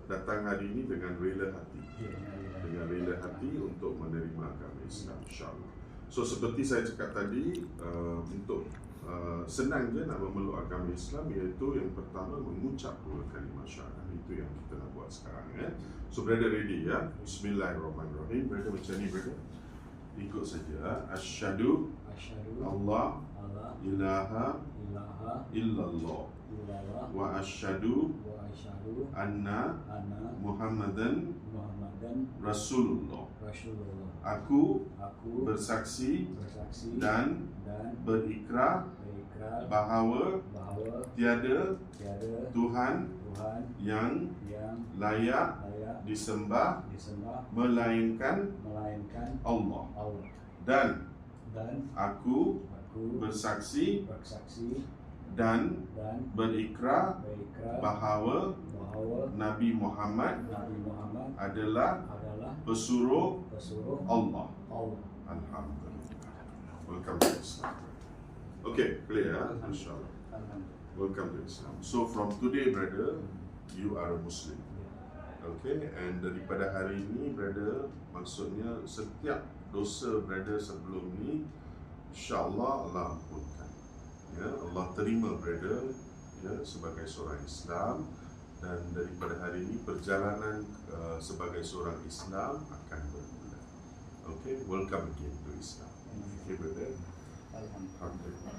datang hari ini dengan rela hati, dengan rela hati untuk menerima agama Islam, insyaAllah. So seperti saya cakap tadi, untuk senang je nak memeluk agama Islam, iaitu yang pertama mengucap dua kalimah syahadah. Itu yang kita nak buat sekarang, ya. So brother ready, ya? Bismillahirrahmanirrahim. Brother macam ni, brother. Ikut saja. Asyhadu Allah ilaha illallah wa asyhadu anna Muhammadan Rasulullah. Aku bersaksi dan berikrar bahawa tiada Tuhan yang layak disembah melainkan Allah, dan aku bersaksi dan berikrar bahawa Nabi Muhammad adalah pesuruh Allah. Alhamdulillah. Welcome to Islam. Okay, clear, ya? InsyaAllah. Welcome to Islam. So from today, brother, you are a Muslim. Okay, and daripada hari ini, brother, maksudnya setiap dosa brother sebelum ni, insyaAllah Allah ampunkan. Ya, Allah terima brother, ya, sebagai seorang Islam, dan daripada hari ini perjalanan sebagai seorang Islam akan bermula. Okay, welcome again to Islam. Okay, brother. Alhamdulillah.